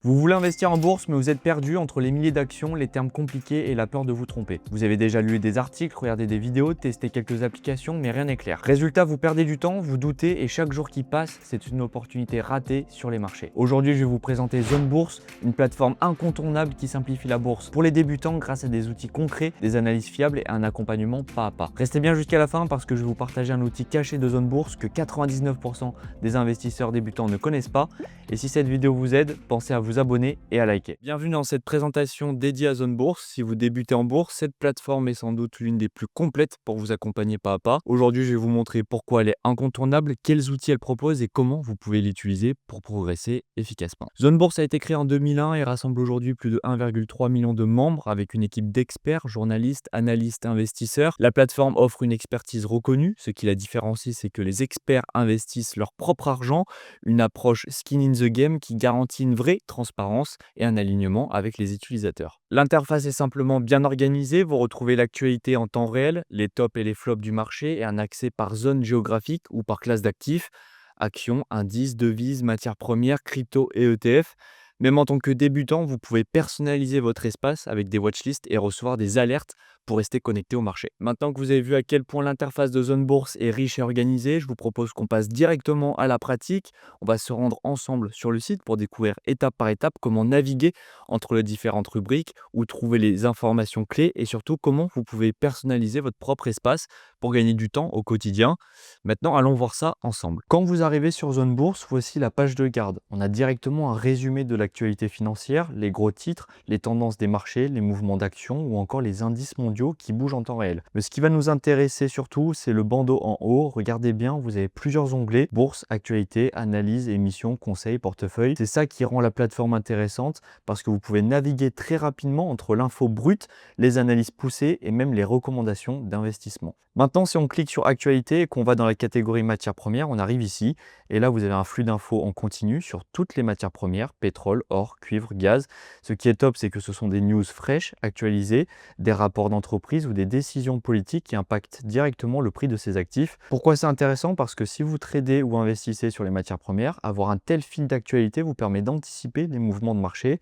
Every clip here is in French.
Vous voulez investir en bourse, mais vous êtes perdu entre les milliers d'actions, les termes compliqués et la peur de vous tromper. Vous avez déjà lu des articles, regardé des vidéos, testé quelques applications, mais rien n'est clair. Résultat, vous perdez du temps, vous doutez et chaque jour qui passe, c'est une opportunité ratée sur les marchés. Aujourd'hui, je vais vous présenter Zone Bourse, une plateforme incontournable qui simplifie la bourse pour les débutants grâce à des outils concrets, des analyses fiables et un accompagnement pas à pas. Restez bien jusqu'à la fin parce que je vais vous partager un outil caché de Zone Bourse que 99% des investisseurs débutants ne connaissent pas. Et si cette vidéo vous aide, pensez à vous abonner et à liker. Bienvenue dans cette présentation dédiée à Zone Bourse. Si vous débutez en bourse, cette plateforme est sans doute l'une des plus complètes pour vous accompagner pas à pas. Aujourd'hui, je vais vous montrer pourquoi elle est incontournable, quels outils elle propose et comment vous pouvez l'utiliser pour progresser efficacement. Zone Bourse a été créée en 2001 et rassemble aujourd'hui plus de 1,3 million de membres avec une équipe d'experts, journalistes, analystes, investisseurs. La plateforme offre une expertise reconnue. Ce qui la différencie, c'est que les experts investissent leur propre argent, une approche skin in the game qui garantit une vraie transparence et un alignement avec les utilisateurs. L'interface est simplement bien organisée, vous retrouvez l'actualité en temps réel, les tops et les flops du marché et un accès par zone géographique ou par classe d'actifs, actions, indices, devises, matières premières, crypto et ETF. Même en tant que débutant, vous pouvez personnaliser votre espace avec des watchlists et recevoir des alertes pour rester connecté au marché. Maintenant que vous avez vu à quel point l'interface de Zone Bourse est riche et organisée, je vous propose qu'on passe directement à la pratique. On va se rendre ensemble sur le site pour découvrir étape par étape comment naviguer entre les différentes rubriques, où trouver les informations clés et surtout comment vous pouvez personnaliser votre propre espace pour gagner du temps au quotidien. Maintenant, allons voir ça ensemble. Quand vous arrivez sur Zone Bourse, voici la page de garde. On a directement un résumé de l'actualité financière, les gros titres, les tendances des marchés, les mouvements d'actions ou encore les indices mondiaux qui bougent en temps réel. Mais ce qui va nous intéresser surtout, c'est le bandeau en haut. Regardez bien, vous avez plusieurs onglets: bourse, actualité, analyse, émissions, conseils, portefeuille. C'est ça qui rend la plateforme intéressante parce que vous pouvez naviguer très rapidement entre l'info brute, les analyses poussées et même les recommandations d'investissement. Maintenant, si on clique sur actualité et qu'on va dans la catégorie matières premières, on arrive ici et là vous avez un flux d'infos en continu sur toutes les matières premières: pétrole, or, cuivre, gaz. Ce qui est top, c'est que ce sont des news fraîches, actualisées, des rapports d'entreprise ou des décisions politiques qui impactent directement le prix de ces actifs. Pourquoi c'est intéressant? Parce que si vous tradez ou investissez sur les matières premières, avoir un tel fil d'actualité vous permet d'anticiper les mouvements de marché.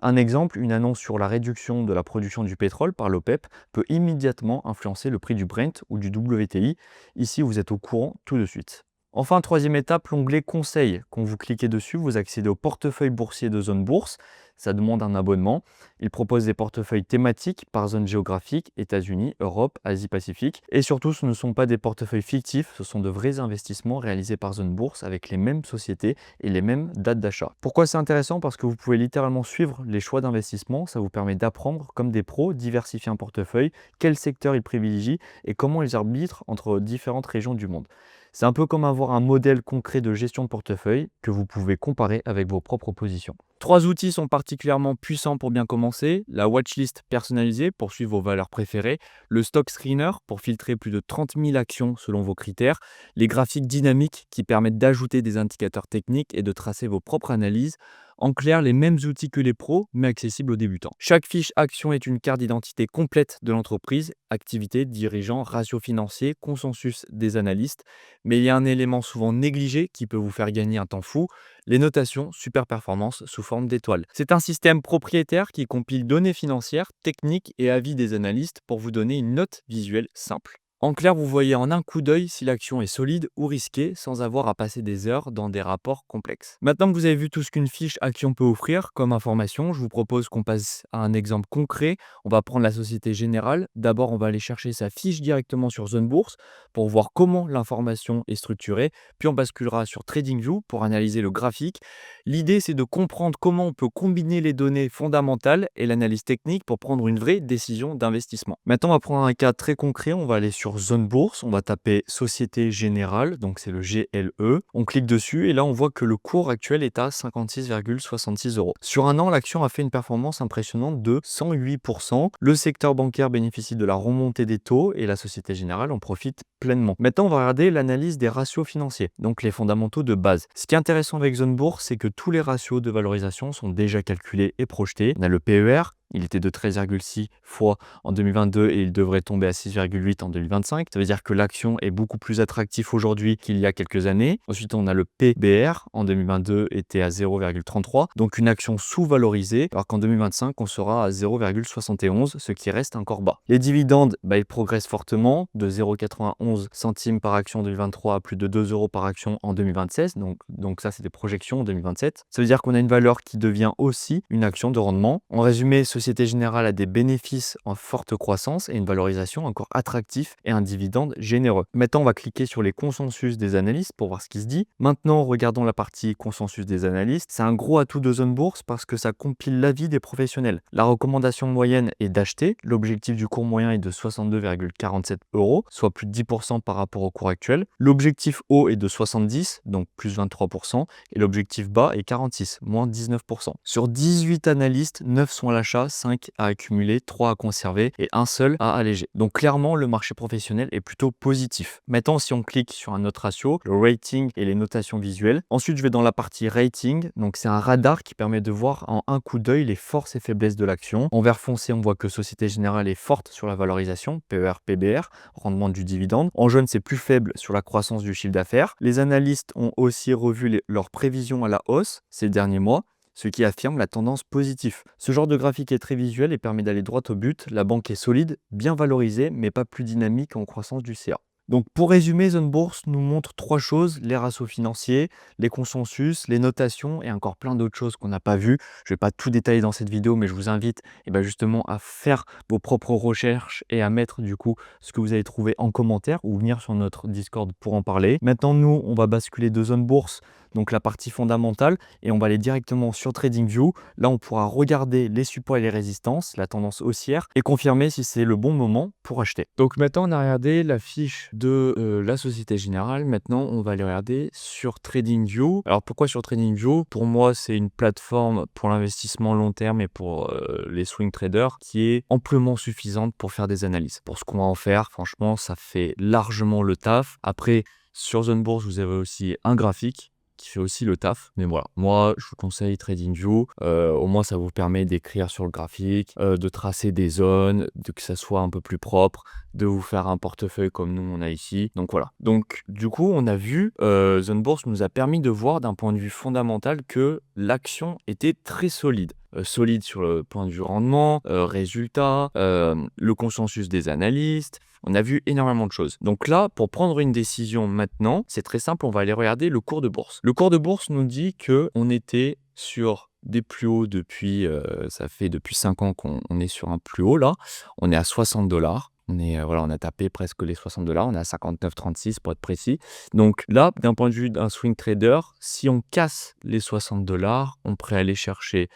Un exemple, une annonce sur la réduction de la production du pétrole par l'OPEP peut immédiatement influencer le prix du Brent ou du WTI. Ici, vous êtes au courant tout de suite. Enfin, troisième étape, l'onglet conseils. Quand vous cliquez dessus, vous accédez au portefeuille boursier de Zone Bourse. Ça demande un abonnement. Il propose des portefeuilles thématiques par zone géographique: États-Unis, Europe, Asie-Pacifique. Et surtout, ce ne sont pas des portefeuilles fictifs, ce sont de vrais investissements réalisés par Zone Bourse avec les mêmes sociétés et les mêmes dates d'achat. Pourquoi c'est intéressant? Parce que vous pouvez littéralement suivre les choix d'investissement. Ça vous permet d'apprendre comme des pros, diversifier un portefeuille, quel secteur ils privilégient et comment ils arbitrent entre différentes régions du monde. C'est un peu comme avoir un modèle concret de gestion de portefeuille que vous pouvez comparer avec vos propres positions. Trois outils sont particulièrement puissants pour bien commencer: la watchlist personnalisée pour suivre vos valeurs préférées, le stock screener pour filtrer plus de 30 000 actions selon vos critères, les graphiques dynamiques qui permettent d'ajouter des indicateurs techniques et de tracer vos propres analyses. En clair, les mêmes outils que les pros, mais accessibles aux débutants. Chaque fiche action est une carte d'identité complète de l'entreprise: activité, dirigeant, ratio financier, consensus des analystes. Mais il y a un élément souvent négligé qui peut vous faire gagner un temps fou: les notations super performance sous forme d'étoiles. C'est un système propriétaire qui compile données financières, techniques et avis des analystes pour vous donner une note visuelle simple. En clair, vous voyez en un coup d'œil si l'action est solide ou risquée sans avoir à passer des heures dans des rapports complexes. Maintenant que vous avez vu tout ce qu'une fiche action peut offrir comme information, je vous propose qu'on passe à un exemple concret. On va prendre la Société Générale. D'abord, on va aller chercher sa fiche directement sur Zone Bourse pour voir comment l'information est structurée. Puis on basculera sur TradingView pour analyser le graphique. L'idée, c'est de comprendre comment on peut combiner les données fondamentales et l'analyse technique pour prendre une vraie décision d'investissement. Maintenant, on va prendre un cas très concret. On va aller sur Zone Bourse, on va taper Société Générale, donc c'est le GLE. On clique dessus et là, on voit que le cours actuel est à 56,66 euros. Sur un an, l'action a fait une performance impressionnante de 108%. Le secteur bancaire bénéficie de la remontée des taux et la Société Générale en profite pleinement. Maintenant, on va regarder l'analyse des ratios financiers, donc les fondamentaux de base. Ce qui est intéressant avec Zone Bourse, c'est que tous les ratios de valorisation sont déjà calculés et projetés. On a le PER, Il était de 13,6 fois en 2022 et il devrait tomber à 6,8 en 2025. Ça veut dire que l'action est beaucoup plus attractive aujourd'hui qu'il y a quelques années. Ensuite, on a le PBR. En 2022, était à 0,33. Donc, une action sous-valorisée, alors qu'en 2025, on sera à 0,71, ce qui reste encore bas. Les dividendes, ils progressent fortement, de 0,91 centimes par action en 2023 à plus de 2 euros par action en 2026. Donc ça, c'est des projections en 2027. Ça veut dire qu'on a une valeur qui devient aussi une action de rendement. En résumé, Société Générale a des bénéfices en forte croissance et une valorisation encore attractive et un dividende généreux. Maintenant, on va cliquer sur les consensus des analystes pour voir ce qui se dit. Maintenant, regardons la partie consensus des analystes. C'est un gros atout de Zone Bourse parce que ça compile l'avis des professionnels. La recommandation moyenne est d'acheter. L'objectif du cours moyen est de 62,47 euros, soit plus de 10% par rapport au cours actuel. L'objectif haut est de 70, donc plus 23%, et l'objectif bas est 46, moins 19%. Sur 18 analystes, 9 sont à l'achat, 5 à accumuler, 3 à conserver et un seul à alléger. Donc clairement, le marché professionnel est plutôt positif. Maintenant, si on clique sur un autre ratio, le rating et les notations visuelles. Ensuite, je vais dans la partie rating. Donc c'est un radar qui permet de voir en un coup d'œil les forces et faiblesses de l'action. En vert foncé, on voit que Société Générale est forte sur la valorisation, PER, PBR, rendement du dividende. En jaune, c'est plus faible sur la croissance du chiffre d'affaires. Les analystes ont aussi revu leurs prévisions à la hausse ces derniers mois, ce qui affirme la tendance positive. Ce genre de graphique est très visuel et permet d'aller droit au but. La banque est solide, bien valorisée, mais pas plus dynamique en croissance du CA. Donc pour résumer, Zone Bourse nous montre 3 choses, les ratios financiers, les consensus, les notations et encore plein d'autres choses qu'on n'a pas vues. Je ne vais pas tout détailler dans cette vidéo, mais je vous invite justement à faire vos propres recherches et à mettre du coup ce que vous avez trouvé en commentaire ou venir sur notre Discord pour en parler. Maintenant, nous, on va basculer de Zone Bourse, donc la partie fondamentale, et on va aller directement sur TradingView. Là, on pourra regarder les supports et les résistances, la tendance haussière, et confirmer si c'est le bon moment pour acheter. Donc maintenant, on a regardé la fiche de la Société Générale. Maintenant, on va aller regarder sur TradingView. Alors, pourquoi sur TradingView? Pour moi, c'est une plateforme pour l'investissement long terme et pour les swing traders qui est amplement suffisante pour faire des analyses. Pour ce qu'on va en faire, franchement, ça fait largement le taf. Après, sur Zone Bourse, vous avez aussi un graphique qui fait aussi le taf. Mais voilà, moi, je vous conseille TradingView. Au moins, ça vous permet d'écrire sur le graphique, de tracer des zones, que ça soit un peu plus propre, de vous faire un portefeuille comme nous, on a ici. Donc voilà. Donc, du coup, on a vu, Zone Bourse nous a permis de voir d'un point de vue fondamental que l'action était très solide. Solide sur le point de vue rendement, résultat, le consensus des analystes. On a vu énormément de choses. Donc là, pour prendre une décision maintenant, c'est très simple, on va aller regarder le cours de bourse. Le cours de bourse nous dit qu'on était sur des plus hauts depuis, ça fait depuis 5 ans qu'on est sur un plus haut là. On est à 60 $. On a tapé presque les 60 $. On est à 59,36 pour être précis. Donc là, d'un point de vue d'un swing trader, si on casse les 60 $, on pourrait aller chercher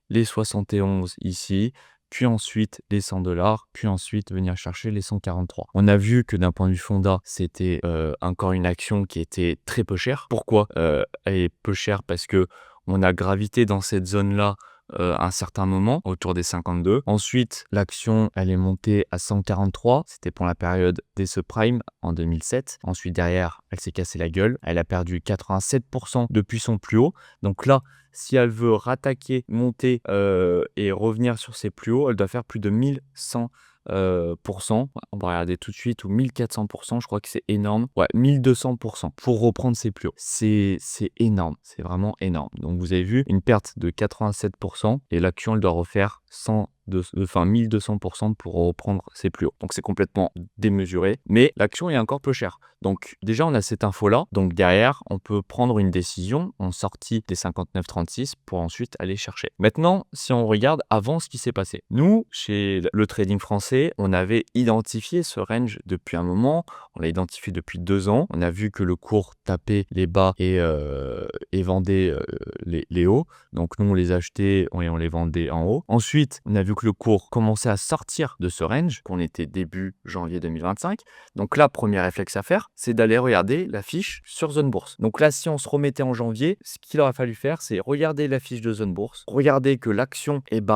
les 71 ici, puis ensuite les 100 $, puis ensuite venir chercher les 143. On a vu que d'un point de vue fonda, c'était encore une action qui était très peu chère. Pourquoi elle est peu chère? Parce que on a gravité dans cette zone-là un certain moment, autour des 52. Ensuite, l'action, elle est montée à 143. C'était pour la période des subprimes en 2007. Ensuite, derrière, elle s'est cassée la gueule. Elle a perdu 87% depuis son plus haut. Donc là, si elle veut rattaquer, monter et revenir sur ses plus hauts, elle doit faire plus de 1100%. On va regarder tout de suite, ou 1400%, je crois que c'est énorme. Ouais, 1200% pour reprendre ses plus hauts. C'est énorme, c'est vraiment énorme. Donc vous avez vu une perte de 87% et l'action, elle doit refaire 1200% pour reprendre ses plus hauts. Donc c'est complètement démesuré, mais l'action est encore peu chère. Donc déjà, on a cette info-là. Donc derrière, on peut prendre une décision en sortie des 59,36 pour ensuite aller chercher. Maintenant, si on regarde avant ce qui s'est passé. Nous, chez le trading français, on avait identifié ce range depuis un moment. On l'a identifié depuis 2 ans. On a vu que le cours tapait les bas et vendait les hauts. Donc nous, on les achetait et on les vendait en haut. Ensuite, on a vu que le cours commençait à sortir de ce range, qu'on était début janvier 2025. Donc là, premier réflexe à faire, c'est d'aller regarder la fiche sur Zone Bourse. Donc là, si on se remettait en janvier, ce qu'il aurait fallu faire, c'est regarder la fiche de Zone Bourse, regarder que l'action, elle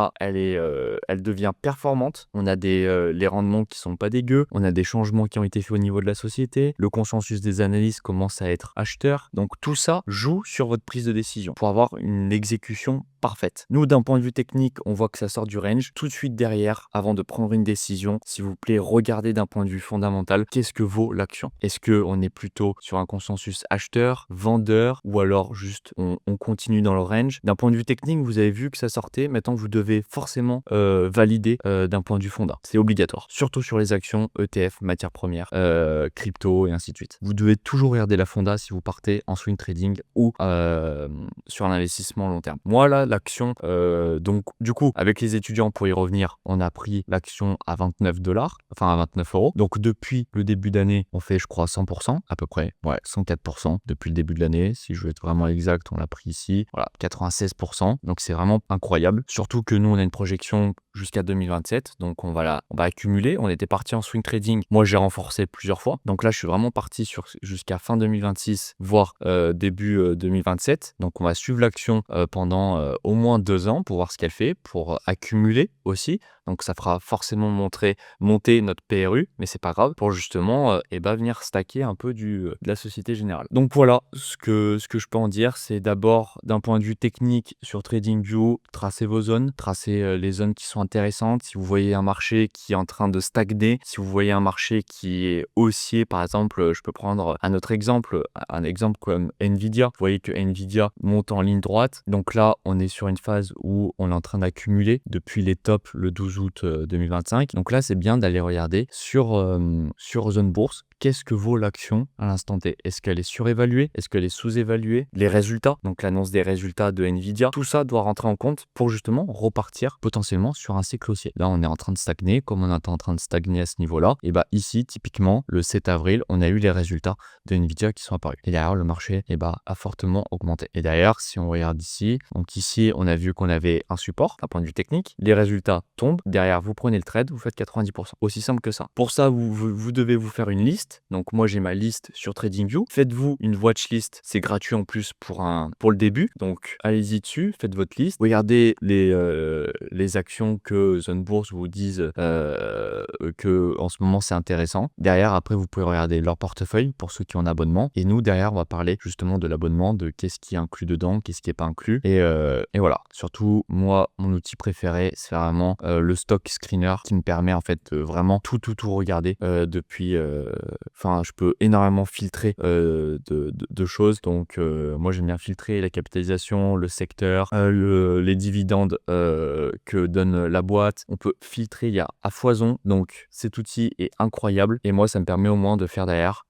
devient performante. On a les rendements qui sont pas dégueux, on a des changements qui ont été faits au niveau de la société, le consensus des analystes commence à être acheteur. Donc tout ça joue sur votre prise de décision pour avoir une exécution parfaite. Nous, d'un point de vue technique, on voit que ça sort du range. Tout de suite derrière, avant de prendre une décision, s'il vous plaît, regardez d'un point de vue fondamental, qu'est-ce que vaut l'action? Est-ce qu'on est plutôt sur un consensus acheteur, vendeur, ou alors juste on continue dans le range? D'un point de vue technique, vous avez vu que ça sortait. Maintenant, vous devez forcément valider d'un point de vue fondat. C'est obligatoire. Surtout sur les actions, ETF, matières premières, crypto et ainsi de suite. Vous devez toujours regarder la fonda si vous partez en swing trading ou sur un investissement long terme. Moi, là, l'action, donc du coup, avec les étudiants, pour y revenir, on a pris l'action à 29 $, enfin à 29 €. Donc depuis le début d'année, on fait, je crois, 100% à peu près. Ouais, 104% depuis le début de l'année. Si je veux être vraiment exact, on l'a pris ici. Voilà, 96%. Donc c'est vraiment incroyable. Surtout que nous, on a une projection jusqu'à 2027. Donc on va accumuler. On était parti en swing trading. Moi, j'ai renforcé plusieurs fois. Donc là, je suis vraiment parti jusqu'à fin 2026, voire début 2027. Donc on va suivre l'action pendant au moins 2 ans pour voir ce qu'elle fait, pour accumuler aussi. Donc ça fera forcément monter notre PRU, mais c'est pas grave, pour justement venir stacker un peu de la Société Générale. Donc voilà, ce que je peux en dire, c'est d'abord d'un point de vue technique sur TradingView, tracez vos zones, tracez les zones qui sont intéressantes. Si vous voyez un marché qui est en train de stagner, si vous voyez un marché qui est haussier, par exemple, je peux prendre un autre exemple, un exemple comme Nvidia. Vous voyez que Nvidia monte en ligne droite. Donc là, on est sur une phase où on est en train d'accumuler depuis les tops le 12 août 2025. Donc là, c'est bien d'aller regarder sur Zone Bourse. Qu'est-ce que vaut l'action à l'instant T? Est-ce qu'elle est surévaluée? Est-ce qu'elle est sous-évaluée? Les résultats, donc l'annonce des résultats de Nvidia, tout ça doit rentrer en compte pour justement repartir potentiellement sur un cycle haussier. Là, on est en train de stagner. Comme on est en train de stagner à ce niveau-là, et bah ici, typiquement, le 7 avril, on a eu les résultats de Nvidia qui sont apparus. Et derrière, le marché a fortement augmenté. Et derrière, si on regarde ici, donc ici, on a vu qu'on avait un support d'un point de vue technique. Les résultats tombent. Derrière, vous prenez le trade, vous faites 90%. Aussi simple que ça. Pour ça, vous devez vous faire une liste. Donc moi, j'ai ma liste sur TradingView. Faites-vous une watchlist. C'est gratuit en plus pour le début. Donc allez-y dessus, faites votre liste. Regardez les actions que Zone Bourse vous disent que en ce moment c'est intéressant. Derrière, après, vous pouvez regarder leur portefeuille pour ceux qui ont un abonnement. Et nous, derrière, on va parler justement de l'abonnement, de qu'est-ce qui est inclus dedans, qu'est-ce qui n'est pas inclus. Et voilà. Surtout, moi, mon outil préféré, c'est vraiment le stock screener qui me permet en fait de vraiment tout regarder depuis. Enfin, je peux énormément filtrer de choses. Donc, moi, j'aime bien filtrer la capitalisation, le secteur, les dividendes que donne la boîte. On peut filtrer, il y a à foison. Donc, cet outil est incroyable. Et moi, ça me permet au moins de faire derrière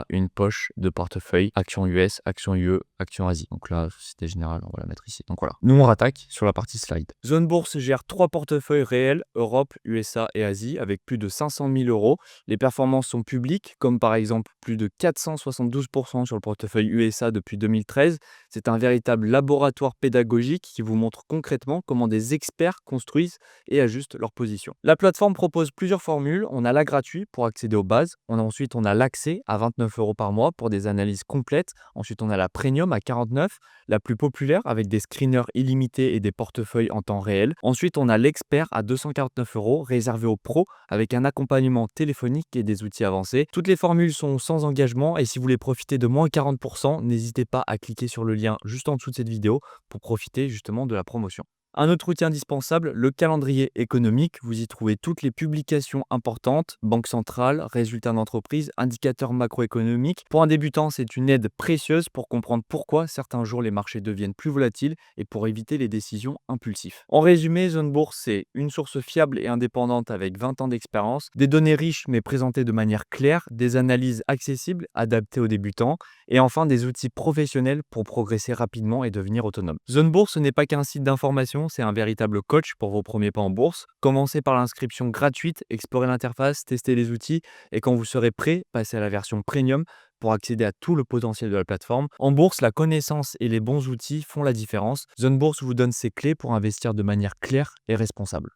une poche de portefeuille, action US, action UE, action Asie. Donc là, Société Générale, on va la mettre ici. Donc voilà. Nous, on rattaque sur la partie slide. Zone Bourse gère 3 portefeuilles réels, Europe, USA et Asie, avec plus de 500 000 €. Les performances sont publiques, comme par exemple plus de 472% sur le portefeuille USA depuis 2013. C'est un véritable laboratoire pédagogique qui vous montre concrètement comment des experts construisent et ajustent leur position. La plateforme propose plusieurs formules. On a la gratuit pour accéder aux bases. Ensuite, on a l'accès à 29 € par mois pour des analyses complètes. Ensuite, on a la premium à 49, la plus populaire avec des screeners illimités et des portefeuilles en temps réel. Ensuite, on a l'expert à 249 € réservé aux pros avec un accompagnement téléphonique et des outils avancés. Toutes les formules sont sans engagement et si vous voulez profiter de moins 40%, n'hésitez pas à cliquer sur le lien juste en dessous de cette vidéo pour profiter justement de la promotion. Un autre outil indispensable, le calendrier économique. Vous y trouvez toutes les publications importantes, banque centrale, résultats d'entreprise, indicateurs macroéconomiques. Pour un débutant, c'est une aide précieuse pour comprendre pourquoi certains jours les marchés deviennent plus volatiles et pour éviter les décisions impulsives. En résumé, Zone Bourse, c'est une source fiable et indépendante avec 20 ans d'expérience, des données riches mais présentées de manière claire, des analyses accessibles, adaptées aux débutants et enfin des outils professionnels pour progresser rapidement et devenir autonome. Zone Bourse n'est pas qu'un site d'information, c'est un véritable coach pour vos premiers pas en bourse. Commencez par l'inscription gratuite, explorez l'interface, testez les outils et quand vous serez prêt, passez à la version premium pour accéder à tout le potentiel de la plateforme. En bourse, la connaissance et les bons outils font la différence. Zone Bourse vous donne ses clés pour investir de manière claire et responsable.